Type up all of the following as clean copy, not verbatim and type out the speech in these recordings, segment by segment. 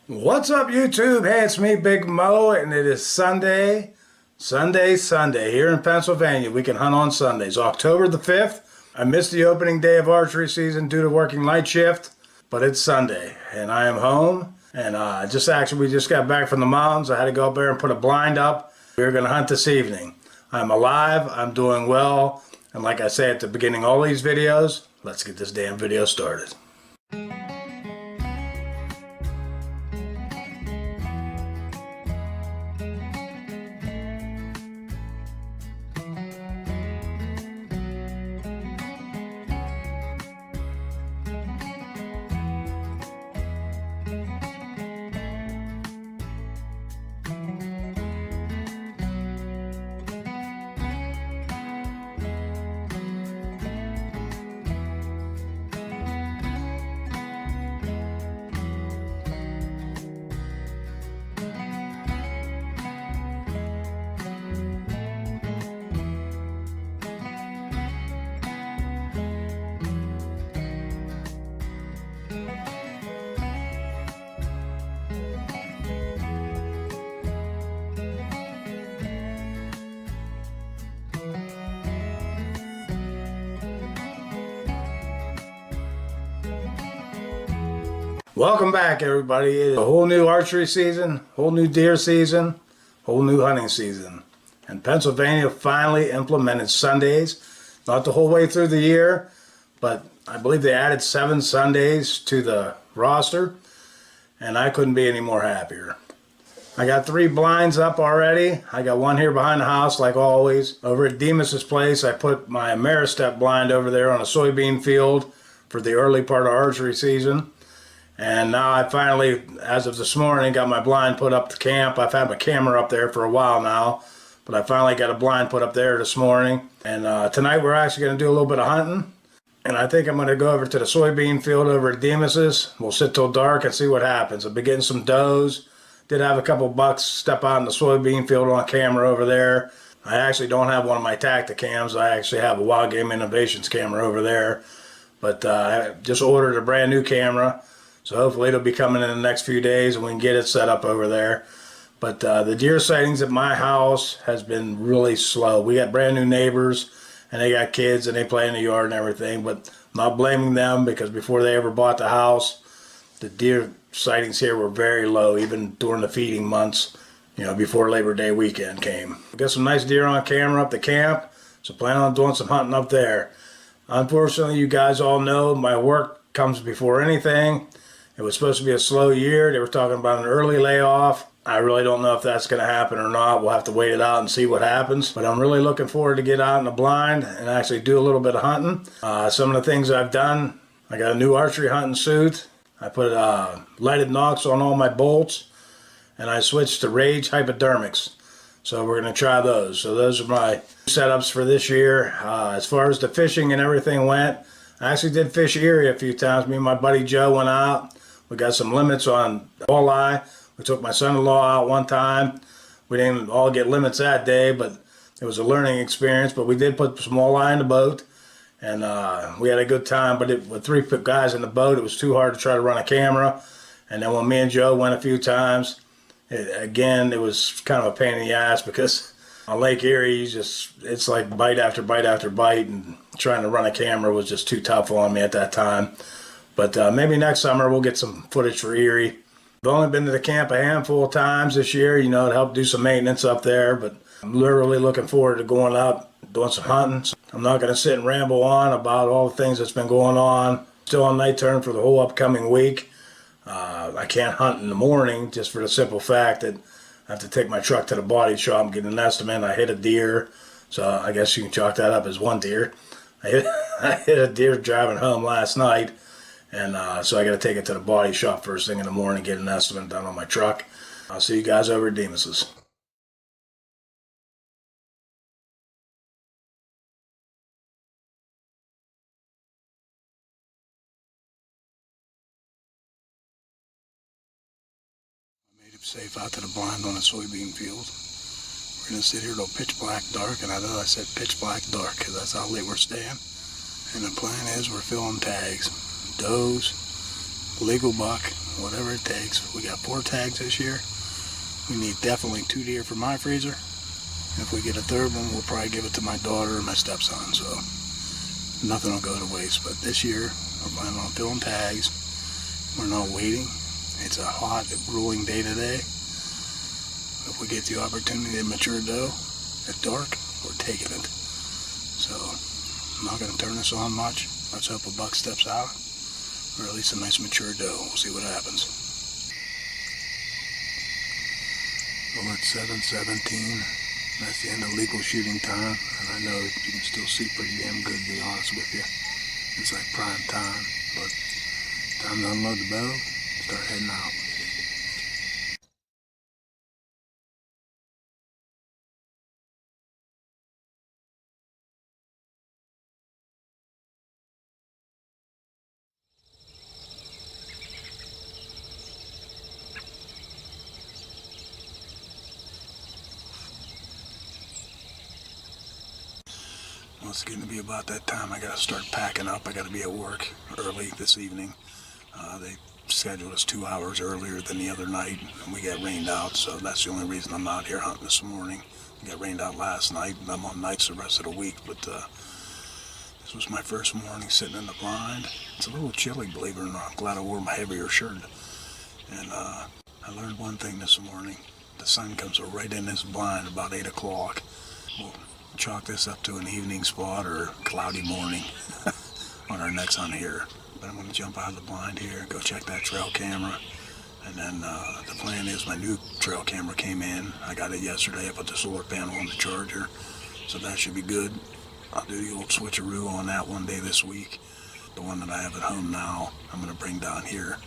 What's up, YouTube? Hey, it's me, Big Mo, and it is Sunday here in Pennsylvania. We can hunt on Sundays. October the 5th. I missed the opening day of archery season due to working night shift, but it's Sunday, and I am home. And we just got back from the mountains. I had to go up there and put a blind up. We're going to hunt this evening. I'm alive. I'm doing well. And like I say at the beginning of all these videos, let's get this damn video started. Welcome back, everybody. It's a whole new archery season, whole new deer season, whole new hunting season. And Pennsylvania finally implemented Sundays, not the whole way through the year, but I believe they added 7 Sundays to the roster, and I couldn't be any more happier. I got 3 blinds up already. I got one here behind the house, like always. Over at Demas's place, I put my Ameristep blind over there on a soybean field for the early part of archery season. And now I finally, as of this morning, got my blind put up to camp. I've had my camera up there for a while now, but I finally got a blind put up there this morning. And tonight we're actually going to do a little bit of hunting. And I think I'm going to go over to the soybean field over at Demas's. We'll sit till dark and see what happens. I've been getting some does. Did have a couple bucks step out in the soybean field on camera over there. I actually don't have one of my Tacticams. I actually have a Wild Game Innovations camera over there. But I just ordered a brand new camera. So hopefully it'll be coming in the next few days and we can get it set up over there. But the deer sightings at my house has been really slow. We got brand new neighbors and they got kids and they play in the yard and everything. But I'm not blaming them because before they ever bought the house, the deer sightings here were very low, even during the feeding months, before Labor Day weekend came. We got some nice deer on camera up the camp, so plan on doing some hunting up there. Unfortunately, you guys all know my work comes before anything. It was supposed to be a slow year. They were talking about an early layoff. I really don't know if that's going to happen or not. We'll have to wait it out and see what happens. But I'm really looking forward to get out in the blind and actually do a little bit of hunting. Some of the things I've done, I got a new archery hunting suit. I put lighted nocks on all my bolts. And I switched to Rage hypodermics. So we're going to try those. So those are my setups for this year. As far as the fishing and everything went, I actually did fish Erie a few times. Me and my buddy Joe went out. We got some limits on walleye. We took my son-in-law out one time. We didn't all get limits that day, but it was a learning experience. But we did put some walleye in the boat, and we had a good time. But with 3 guys in the boat, it was too hard to try to run a camera. And then when me and Joe went a few times, it was kind of a pain in the ass because on Lake Erie, it's like bite after bite after bite, and trying to run a camera was just too tough on me at that time. But maybe next summer we'll get some footage for Erie. I've only been to the camp a handful of times this year, to help do some maintenance up there. But I'm literally looking forward to going up, doing some hunting. So I'm not going to sit and ramble on about all the things that's been going on. Still on night turn for the whole upcoming week. I can't hunt in the morning just for the simple fact that I have to take my truck to the body shop and get an estimate. I hit a deer, so I guess you can chalk that up as one deer. I hit a deer driving home last night. And so I got to take it to the body shop first thing in the morning, get an estimate done on my truck. I'll see you guys over at Demas's. I made it safe out to the blind on a soybean field. We're going to sit here till pitch black dark, and I know I said pitch black dark because that's how late we're staying. And the plan is we're filling tags. Does, legal buck, whatever it takes. We got 4 tags this year. We need definitely 2 deer for my freezer. If we get a third one, we'll probably give it to my daughter and my stepson, so nothing will go to waste. But this year, we're planning on filling tags. We're not waiting. It's a hot, grueling day today. If we get the opportunity to mature doe at dark, we're taking it. So I'm not going to turn this on much. Let's hope a buck steps out, or at least a nice mature doe. We'll see what happens. Well, it's 7:17. That's the end of legal shooting time, and I know you can still see pretty damn good, to be honest with you. It's like prime time, but time to unload the bow, start heading out. Well, it's getting to be about that time. I gotta start packing up. I gotta be at work early this evening. They scheduled us 2 hours earlier than the other night, and we got rained out, so that's the only reason I'm out here hunting this morning. We got rained out last night, and I'm on nights the rest of the week, but this was my first morning sitting in the blind. It's a little chilly, believe it or not. I'm glad I wore my heavier shirt. And I learned one thing this morning. The sun comes right in this blind about 8 o'clock. We'll chalk this up to an evening spot or cloudy morning on our next hunt here. But I'm going to jump out of the blind here, go check that trail camera. And then the plan is my new trail camera came in. I got it yesterday. I put the solar panel on the charger, so that should be good. I'll do the old switcheroo on that one day this week. The one that I have at home now, I'm going to bring down here.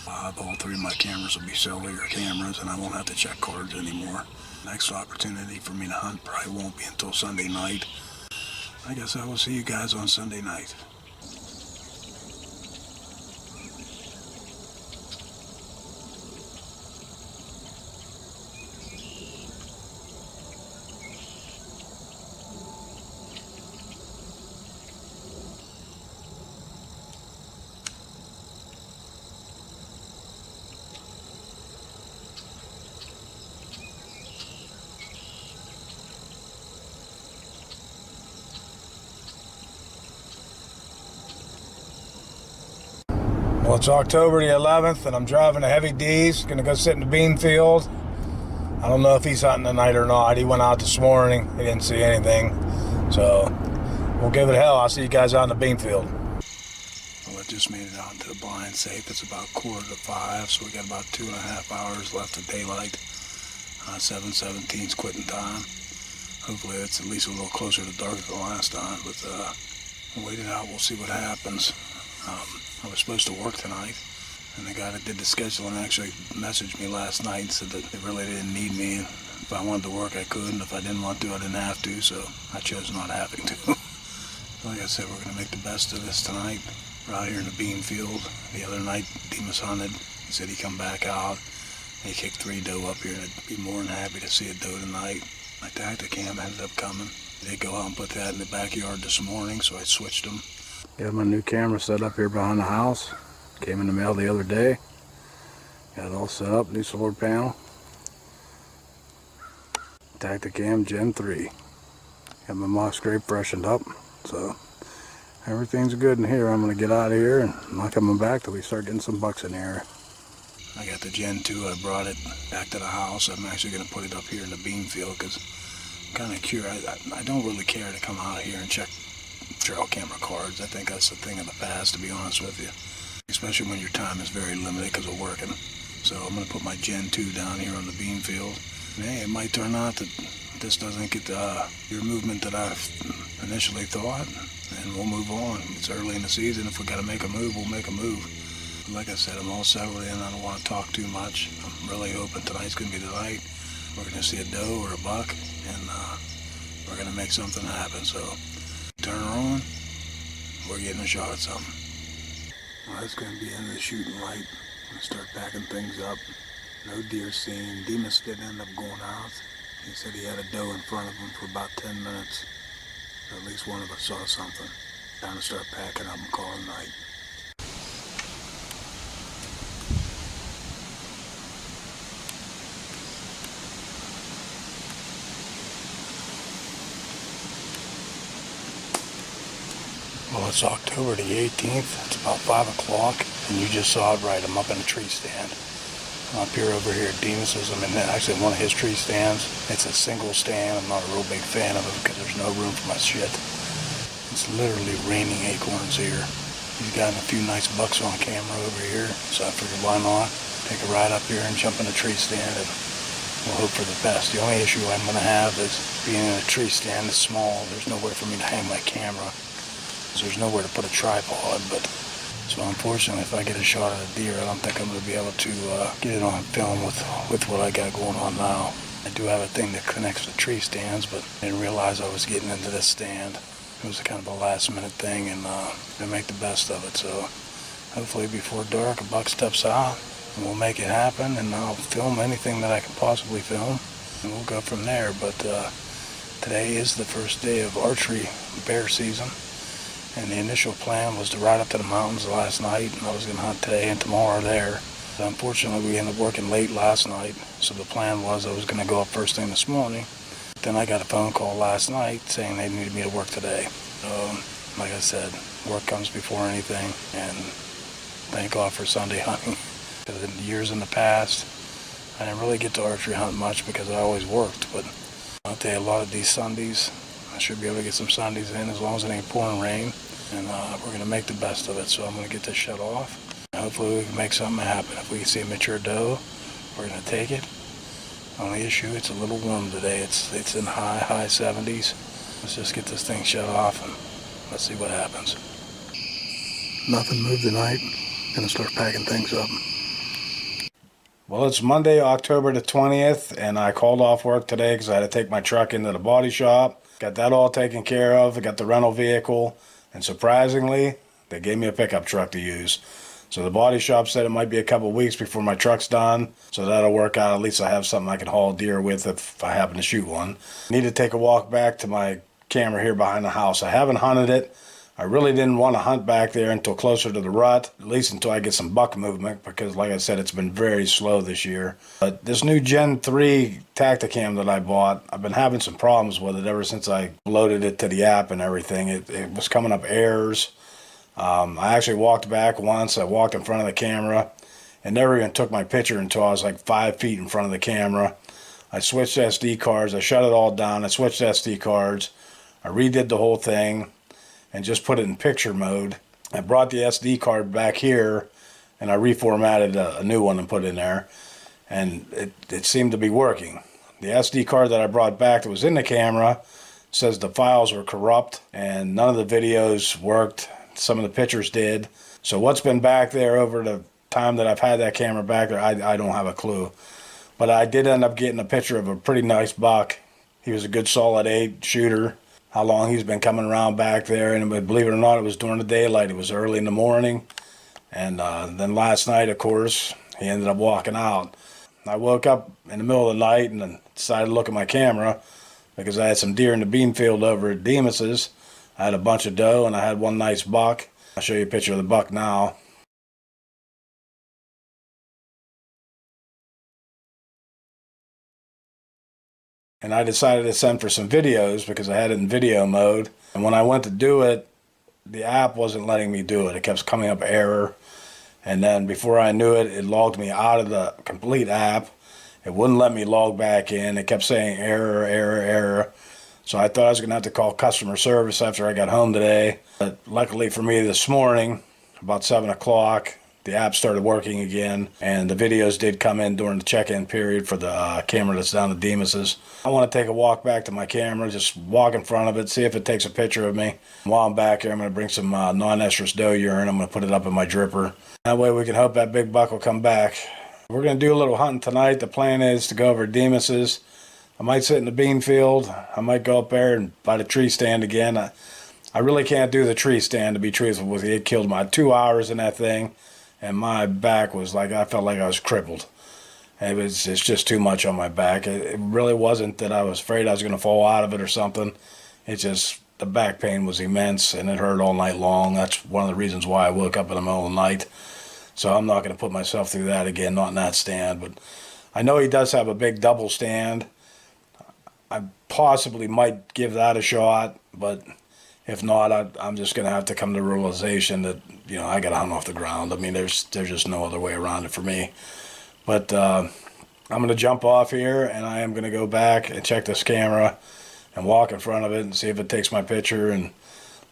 All 3 of my cameras will be cellular cameras, and I won't have to check cards anymore. Next opportunity for me to hunt probably won't be until Sunday night. I guess I will see you guys on Sunday night. Well, it's October the 11th, and I'm driving a heavy D's. Gonna go sit in the bean field. I don't know if he's hunting tonight or not. He went out this morning. He didn't see anything. So we'll give it hell. I'll see you guys out in the bean field. Well, I just made it out into the blind safe. It's about 4:45, so we got about 2.5 hours left of daylight. 7:17's quitting time. Hopefully it's at least a little closer to dark than last time, but we'll wait it out. We'll see what happens. I was supposed to work tonight, and the guy that did the scheduling actually messaged me last night and said that they really didn't need me. If I wanted to work, I could, and if I didn't want to, I didn't have to, so I chose not having to. Like I said, we're going to make the best of this tonight. We're out here in the bean field. The other night, Demas hunted. He said he'd come back out. He kicked 3 doe up here, and I'd be more than happy to see a doe tonight. My tacticam ended up coming. They go out and put that in the backyard this morning, so I switched them. Got my new camera set up here behind the house. Came in the mail the other day. Got it all set up, new solar panel. Tacticam Gen 3. Got my mock scrape freshened up, so everything's good in here. I'm gonna get out of here and I'm not coming back till we start getting some bucks in here. I got the Gen 2, I brought it back to the house. I'm actually gonna put it up here in the bean field because I'm kind of curious. I don't really care to come out here and check trail camera cards. I think that's a thing of the past, to be honest with you. Especially when your time is very limited because of working. So I'm going to put my Gen 2 down here on the bean field. And hey, it might turn out that this doesn't get your movement that I initially thought, and we'll move on. It's early in the season. If we got to make a move, we'll make a move. But like I said, I'm all settled in. I don't want to talk too much. I'm really hoping tonight's going to be the night. We're going to see a doe or a buck, and we're going to make something happen. So turn her on, we're getting a shot at something. Well, that's going to be in the shooting light. I'm going to start packing things up. No deer seen. Demas didn't end up going out. He said he had a doe in front of him for about 10 minutes. So at least one of us saw something. Time to start packing up and calling night. It's October the 18th. It's about 5 o'clock, and you just saw it right. I'm up in a tree stand. I'm up here over here at Demus's. I'm in actually one of his tree stands. It's a single stand. I'm not a real big fan of it because there's no room for my shit. It's literally raining acorns here. He's gotten a few nice bucks on camera over here, so I figured why not take a ride up here and jump in a tree stand, and we'll hope for the best. The only issue I'm going to have is being in a tree stand is small. There's nowhere for me to hang my camera. So there's nowhere to put a tripod, but so unfortunately if I get a shot at a deer, I don't think I'm going to be able to get it on film with what I got going on now. I do have a thing that connects to tree stands, but I didn't realize I was getting into this stand. It was kind of a last minute thing, and I make the best of it. So hopefully before dark a buck steps out and we'll make it happen, and I'll film anything that I can possibly film, and we'll go from there. But today is the first day of archery bear season. And the initial plan was to ride up to the mountains last night, and I was going to hunt today and tomorrow there. But unfortunately, we ended up working late last night, so the plan was I was going to go up first thing this morning. Then I got a phone call last night saying they needed me to work today. So, like I said, work comes before anything, and thank God for Sunday hunting. Because in years in the past, I didn't really get to archery hunt much because I always worked. But I'll tell you, a lot of these Sundays, I should be able to get some Sundays in as long as it ain't pouring rain, and we're going to make the best of it. So I'm going to get this shut off. Hopefully we can make something happen. If we can see a mature doe, we're going to take it. Only issue, it's a little warm today. It's in high 70s. Let's just get this thing shut off and let's see what happens. Nothing moved tonight. Going to start packing things up. Well, it's Monday, October the 20th, and I called off work today because I had to take my truck into the body shop. Got that all taken care of. I got the rental vehicle, and surprisingly, they gave me a pickup truck to use. So the body shop said it might be a couple weeks before my truck's done, so that'll work out. At least I have something I can haul deer with if I happen to shoot one. I need to take a walk back to my camera here behind the house. I haven't hunted it. I really didn't want to hunt back there until closer to the rut, at least until I get some buck movement, because like I said, it's been very slow this year. But this new Gen 3 Tacticam that I bought, I've been having some problems with it ever since I loaded it to the app and everything. It was coming up errors. I actually walked back once. I walked in front of the camera and never even took my picture until I was like 5 feet in front of the camera. I switched SD cards. I shut it all down. I switched SD cards. I redid the whole thing and just put it in picture mode. I brought the SD card back here and I reformatted a new one and put it in there, and it seemed to be working. The SD card that I brought back that was in the camera says the files were corrupt and none of the videos worked. Some of the pictures did. So what's been back there over the time that I've had that camera back there, I don't have a clue. But I did end up getting a picture of a pretty nice buck. He was a good solid 8 shooter. How long he's been coming around back there, and believe it or not, it was during the daylight. It was early in the morning, and then last night, of course, he ended up walking out. I woke up in the middle of the night and then decided to look at my camera because I had some deer in the bean field over at Demus's. I had a bunch of doe and I had one nice buck. I'll show you a picture of the buck now. And I decided to send for some videos because I had it in video mode. And when I went to do it, the app wasn't letting me do it. It kept coming up error. And then before I knew it, it logged me out of the complete app. It wouldn't let me log back in. It kept saying error, error, error. So I thought I was going to have to call customer service after I got home today. But luckily for me this morning, about 7 o'clock, the app started working again, and the videos did come in during the check-in period for the camera that's down at Demus's. I want to take a walk back to my camera, just walk in front of it, see if it takes a picture of me. While I'm back here, I'm going to bring some non-estrus doe urine. I'm going to put it up in my dripper. That way we can hope that big buck will come back. We're going to do a little hunting tonight. The plan is to go over to Demus's. I might sit in the bean field. I might go up there and by the tree stand again. I really can't do the tree stand, to be truthful with you. It killed my 2 hours in that thing. And my back was like, I felt like I was crippled. It's just too much on my back. It really wasn't that I was afraid I was going to fall out of it or something. It's just the back pain was immense and it hurt all night long. That's one of the reasons why I woke up in the middle of the night. So I'm not going to put myself through that again, not in that stand. But I know he does have a big double stand. I possibly might give that a shot, but If not, I'm just going to have to come to the realization that, you know, I got to hunt off the ground. I mean, there's just no other way around it for me. But I'm going to jump off here, and I am going to go back and check this camera and walk in front of it and see if it takes my picture. And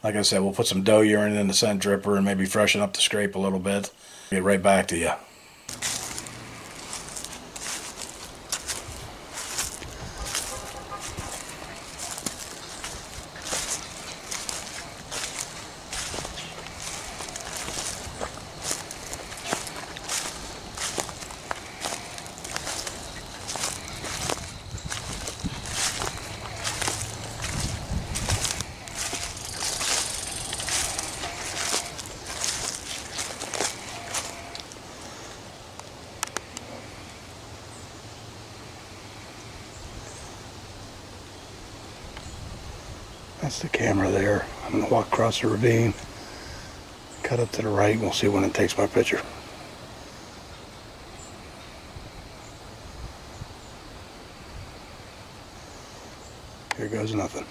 like I said, we'll put some doe urine in the scent dripper and maybe freshen up the scrape a little bit. Get right back to you. That's the camera there. I'm going to walk across the ravine, cut up to the right, and we'll see when it takes my picture. Here goes nothing.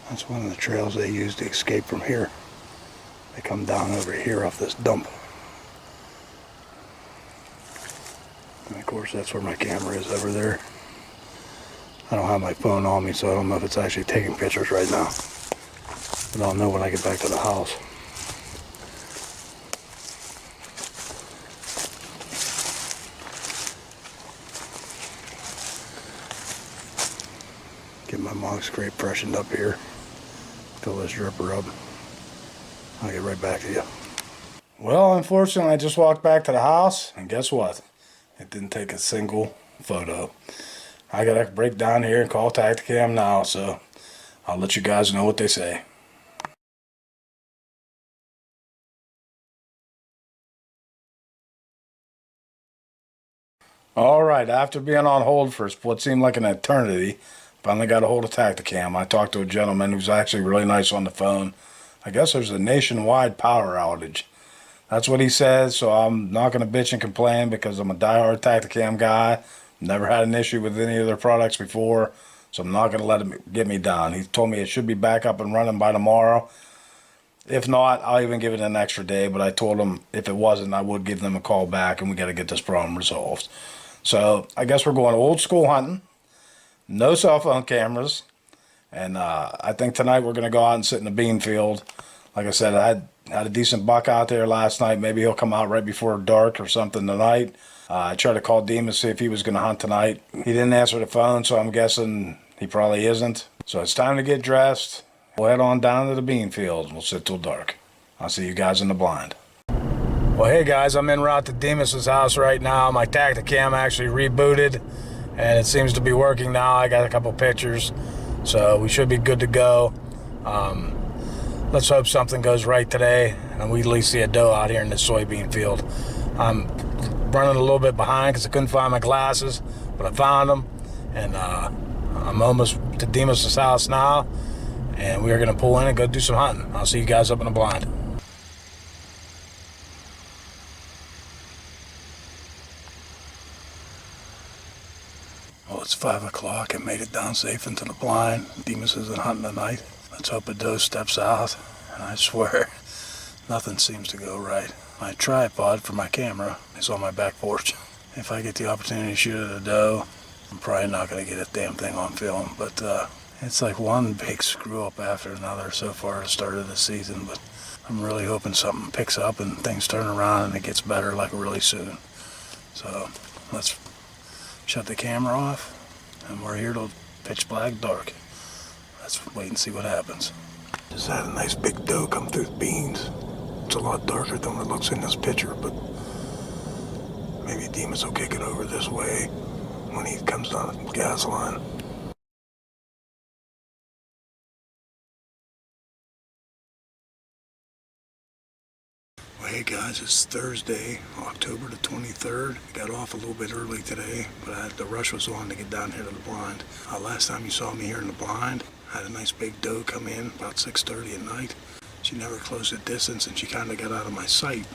That's one of the trails they use to escape from here. They come down over here off this dump. And of course that's where my camera is, over there. I don't have my phone on me, so I don't know if it's actually taking pictures right now. But I'll know when I get back to the house. Get my mock scrape freshened up here. Fill this dripper up. I'll get right back to you. Well, unfortunately, I just walked back to the house, and guess what? It didn't take a single photo. I gotta break down here and call Tacticam now, so I'll let you guys know what they say. Alright, after being on hold for what seemed like an eternity, finally got a hold of Tacticam. I talked to a gentleman who's actually really nice on the phone. I guess there's a nationwide power outage. That's what he says, so I'm not going to bitch and complain because I'm a diehard Tacticam guy. Never had an issue with any of their products before, so I'm not going to let him get me down. He told me it should be back up and running by tomorrow. If not, I'll even give it an extra day, but I told him if it wasn't, I would give them a call back and we got to get this problem resolved. So I guess we're going old school hunting. No cell phone cameras. And I think tonight we're going to go out and sit in the bean field. Like I said, I had a decent buck out there last night. Maybe he'll come out right before dark or something tonight. I tried to call Dean to see if he was going to hunt tonight. He didn't answer the phone, so I'm guessing he probably isn't. So it's time to get dressed. We'll head on down to the bean field. We'll sit till dark. I'll see you guys in the blind. Well, hey guys, I'm en route to Demas's house right now. My Tacticam actually rebooted, and it seems to be working now. I got a couple pictures, so we should be good to go. Let's hope something goes right today, and we at least see a doe out here in this soybean field. I'm running a little bit behind because I couldn't find my glasses, but I found them, and I'm almost to Demas's house now, and we're going to pull in and go do some hunting. I'll see you guys up in the blind. Well, it's 5 o'clock. I made it down safe into the blind. Demas isn't hunting tonight. Let's hope a doe steps out. And I swear, nothing seems to go right. My tripod for my camera is on my back porch. If I get the opportunity to shoot at a doe, I'm probably not going to get a damn thing on film. But it's like one big screw up after another so far at the start of the season. But I'm really hoping something picks up and things turn around and it gets better like really soon. So let's shut the camera off, and we're here till pitch black dark. Let's wait and see what happens. Just had a nice big doe come through the beans. It's a lot darker than what it looks in this picture, but maybe Demas will kick it over this way when he comes down the gas line. Well, hey guys, it's Thursday, October the 23rd. Got off a little bit early today, but the rush was on to get down here to the blind. Last time you saw me here in the blind, I had a nice big doe come in about 6:30 at night. She never closed the distance and she kind of got out of my sight.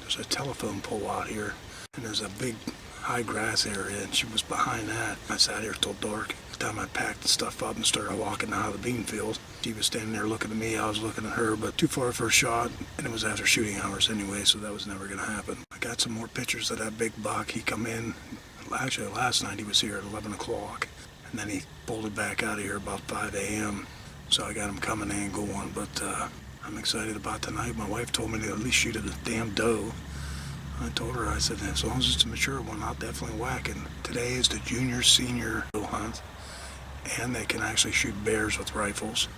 There's a telephone pole out here and there's a big high grass area and she was behind that. I sat here till dark. By the time I packed the stuff up and started walking out of the bean field, she was standing there looking at me, I was looking at her, but too far for a shot, and it was after shooting hours anyway, so that was never going to happen. I got some more pictures of that big buck. He come in, actually last night he was here at 11 o'clock, and then he bolted back out of here about 5 a.m., so I got him coming in going, but I'm excited about tonight. My wife told me to at least shoot at a damn doe. I told her, I said, as long as it's a mature one, I'll definitely whack it. Today is the junior senior doe hunt, and they can actually shoot bears with rifles,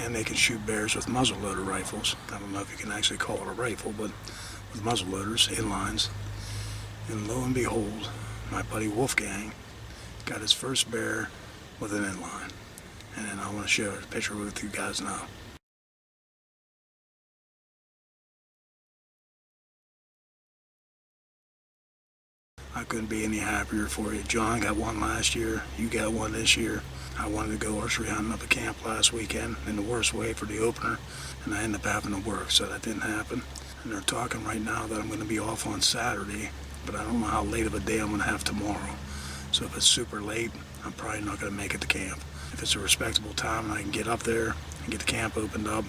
and they can shoot bears with muzzleloader rifles. I don't know if you can actually call it a rifle, but with muzzleloaders, inlines. And lo and behold, my buddy Wolfgang got his first bear with an inline. And I want to share a picture with you guys now. I couldn't be any happier for you. John got one last year, you got one this year. I wanted to go archery hunting up at camp last weekend in the worst way for the opener, and I ended up having to work, so that didn't happen. And they're talking right now that I'm going to be off on Saturday, but I don't know how late of a day I'm going to have tomorrow. So if it's super late, I'm probably not going to make it to camp. If it's a respectable time and I can get up there and get the camp opened up,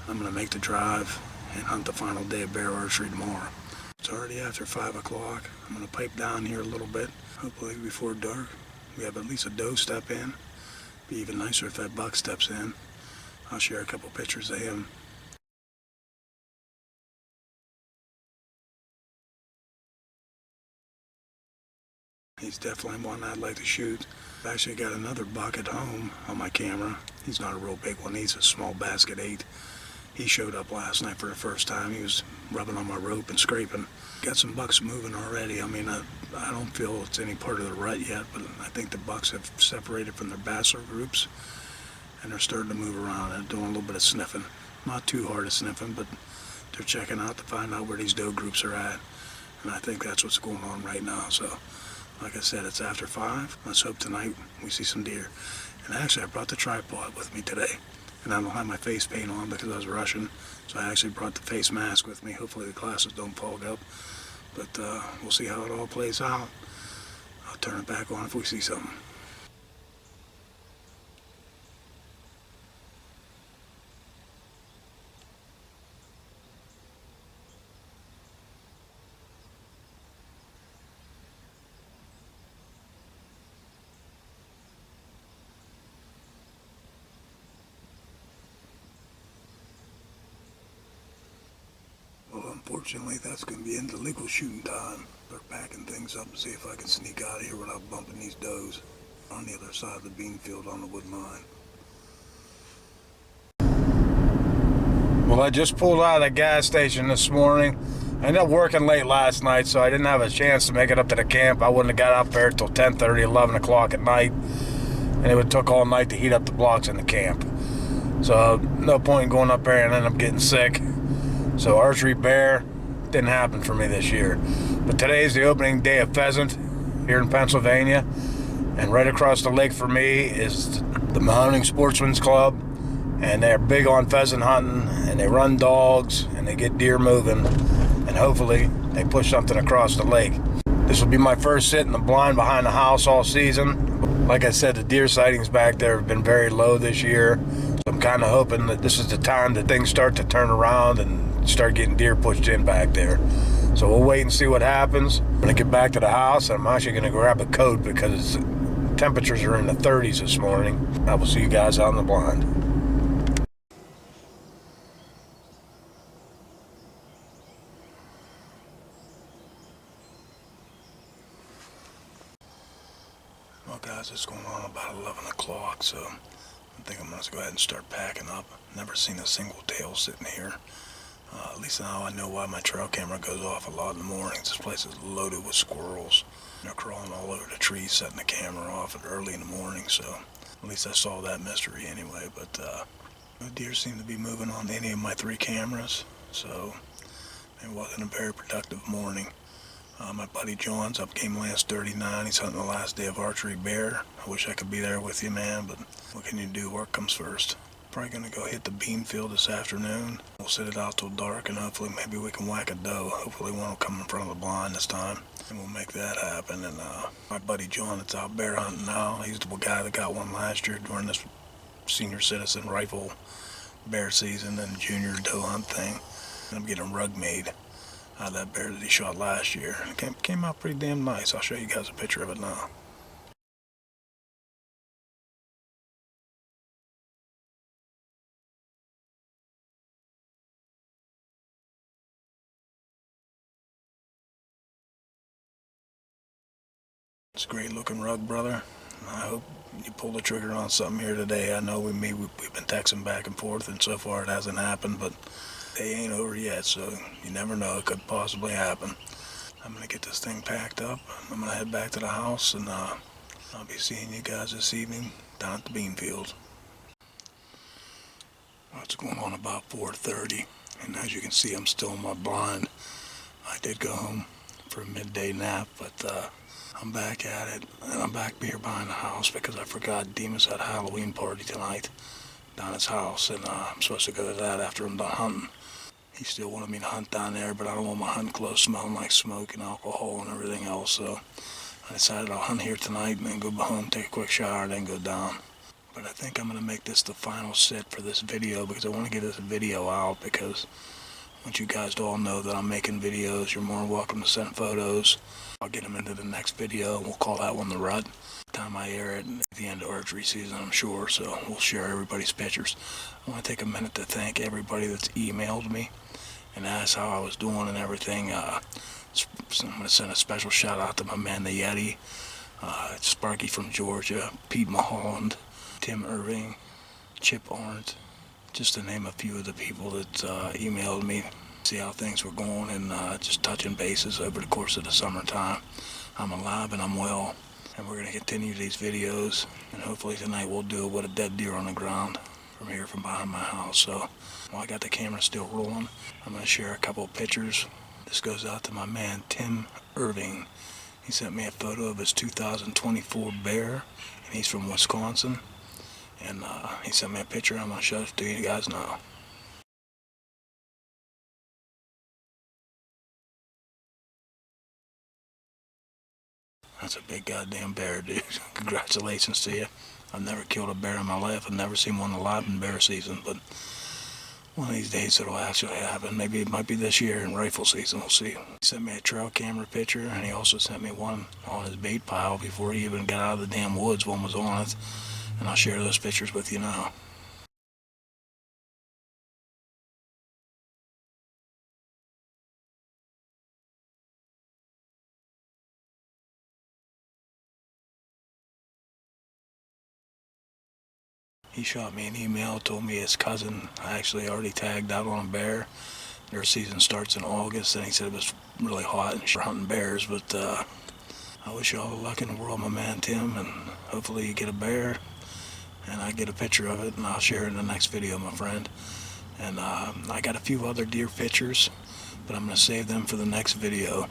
I'm going to make the drive and hunt the final day of bear archery tomorrow. It's already after 5 o'clock. I'm going to pipe down here a little bit, hopefully before dark. We have at least a doe step in. Be even nicer if that buck steps in. I'll share a couple pictures of him. He's definitely one I'd like to shoot. I've actually got another buck at home on my camera. He's not a real big one. He's a small basket 8. He showed up last night for the first time. He was rubbing on my rope and scraping. Got some bucks moving already. I mean, I don't feel it's any part of the rut yet, but I think the bucks have separated from their bachelor groups, and they're starting to move around and doing a little bit of sniffing. Not too hard of sniffing, but they're checking out to find out where these doe groups are at, and I think that's what's going on right now. So, like I said, it's after 5. Let's hope tonight we see some deer. And actually, I brought the tripod with me today. And I don't have my face paint on because I was rushing, so I actually brought the face mask with me. Hopefully the glasses don't fog up, but we'll see how it all plays out. I'll turn it back on if we see something. Unfortunately, that's going to be into legal shooting time. Start packing things up and see if I can sneak out of here without bumping these does on the other side of the bean field on the wood line. Well, I just pulled out of the gas station this morning. I ended up working late last night, so I didn't have a chance to make it up to the camp. I wouldn't have got up there till 10:30, 11 o'clock at night, and it would took all night to heat up the blocks in the camp. So no point in going up there and end up getting sick. So archery bear didn't happen for me this year. But today is the opening day of pheasant here in Pennsylvania. And right across the lake for me is the Hunting Sportsman's Club. And they're big on pheasant hunting, and they run dogs, and they get deer moving. And hopefully they push something across the lake. This will be my first sit in the blind behind the house all season. Like I said, the deer sightings back there have been very low this year. So I'm kind of hoping that this is the time that things start to turn around and start getting deer pushed in back there. So we'll wait and see what happens. When I get back to the house, I'm actually going to grab a coat because temperatures are in the 30s this morning. I will see you guys out in the blind. Well guys, it's going on about 11 o'clock, so I think I'm going to go ahead and start packing up. Never seen a single tail sitting here. At least now I know why my trail camera goes off a lot in the mornings. This place is loaded with squirrels. They're crawling all over the trees, setting the camera off early in the morning, so at least I saw that mystery anyway. But no deer seem to be moving on any of my 3 cameras, so It wasn't a very productive morning. My buddy John's up game last 39. He's hunting the last day of archery bear. I wish I could be there with you, man, but what can you do? Work comes first. Probably gonna go hit the bean field this afternoon. We'll sit it out till dark, and hopefully maybe we can whack a doe. Hopefully one will come in front of the blind this time, and we'll make that happen. And my buddy John that's out bear hunting now, he's the guy that got one last year during this senior citizen rifle bear season and junior doe hunt thing. And I'm getting a rug made out of that bear that he shot last year. It came out pretty damn nice. I'll show you guys a picture of it now. It's a great looking rug, brother. I hope you pull the trigger on something here today. I know we've been texting back and forth, and so far it hasn't happened, but they ain't over yet, so you never know. It could possibly happen. I'm going to get this thing packed up. I'm going to head back to the house, and I'll be seeing you guys this evening down at the bean field. Well, it's going on about 4:30, and as you can see, I'm still in my blind. I did go home for a midday nap, but I'm back at it, and I'm back here behind the house because I forgot Demas had a Halloween party tonight down at his house, and I'm supposed to go to that after I'm done hunting. He still wanted me to hunt down there, but I don't want my hunting clothes smelling like smoke and alcohol and everything else, so I decided I'll hunt here tonight and then go home, take a quick shower, then go down. But I think I'm going to make this the final sit for this video because I want to get this video out, because I want you guys to all know that I'm making videos. You're more than welcome to send photos. I'll get them into the next video, and we'll call that one the rut. Time I air it at the end of archery season, I'm sure, so we'll share everybody's pictures. I want to take a minute to thank everybody that's emailed me and asked how I was doing and everything. So I'm going to send a special shout out to my man the Yeti, Sparky from Georgia, Pete Mulholland, Tim Irving, Chip Arndt, just to name a few of the people that emailed me, see how things were going, and just touching bases over the course of the summertime. I'm alive and I'm well, and we're going to continue these videos, and hopefully tonight we'll do it with a dead deer on the ground from here from behind my house. So while I got the camera still rolling, I'm going to share a couple of pictures. This goes out to my man Tim Irving. He sent me a photo of his 2024 bear, and he's from Wisconsin. And he sent me a picture. I'm going to show it to you guys now. That's a big goddamn bear, dude. Congratulations to you. I've never killed a bear in my life. I've never seen one alive in bear season, but one of these days it'll actually happen. Maybe it might be this year in rifle season. We'll see. He sent me a trail camera picture, and he also sent me one on his bait pile before he even got out of the damn woods. One was on it, and I'll share those pictures with you now. He shot me an email, told me his cousin actually already tagged out on a bear. Their season starts in August, and he said it was really hot and hunting bears, but I wish you all the luck in the world, my man Tim, and hopefully you get a bear, and I get a picture of it, and I'll share it in the next video, my friend. And I got a few other deer pictures, but I'm going to save them for the next video.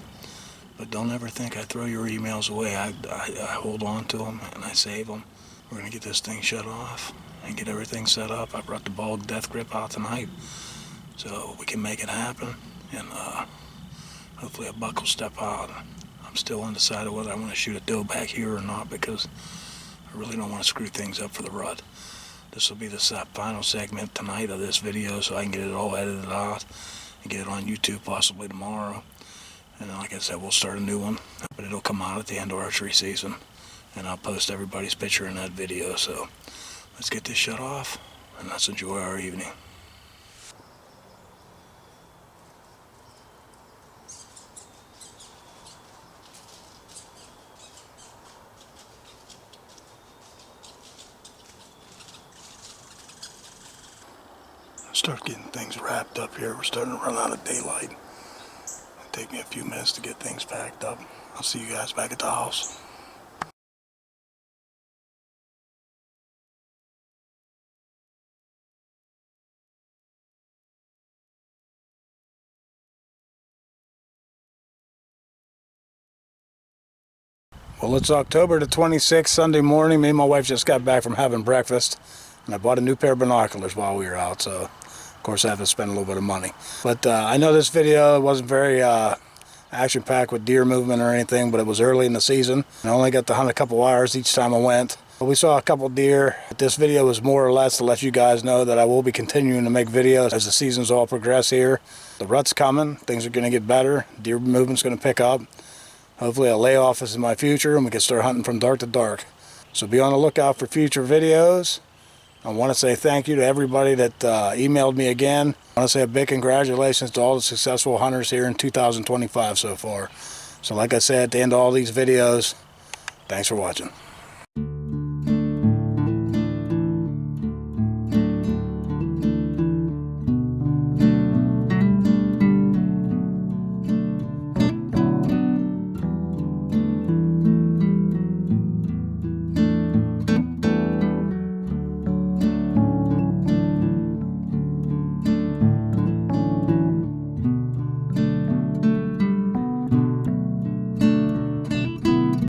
But don't ever think I throw your emails away. I hold on to them, and I save them. We're going to get this thing shut off and get everything set up. I brought the Bog Death Grip out tonight, so we can make it happen, and hopefully a buck will step out. I'm still undecided whether I want to shoot a doe back here or not, because I really don't want to screw things up for the rut. This will be the final segment tonight of this video, so I can get it all edited out and get it on YouTube possibly tomorrow. And like I said, we'll start a new one, but it'll come out at the end of archery season, and I'll post everybody's picture in that video. So let's get this shut off, and let's enjoy our evening. Start getting things wrapped up here. We're starting to run out of daylight. It'll take me a few minutes to get things packed up. I'll see you guys back at the house. Well, it's October the 26th, Sunday morning. Me and my wife just got back from having breakfast, and I bought a new pair of binoculars while we were out, so of course I have to spend a little bit of money. But I know this video wasn't very action-packed with deer movement or anything, but it was early in the season. I only got to hunt a couple hours each time I went. But we saw a couple deer. This video was more or less to let you guys know that I will be continuing to make videos as the seasons all progress here. The rut's coming, things are going to get better, deer movement's going to pick up. Hopefully a layoff is in my future and we can start hunting from dark to dark. So be on the lookout for future videos. I want to say thank you to everybody that emailed me again. I want to say a big congratulations to all the successful hunters here in 2025 so far. So like I said at the end of all these videos, thanks for watching.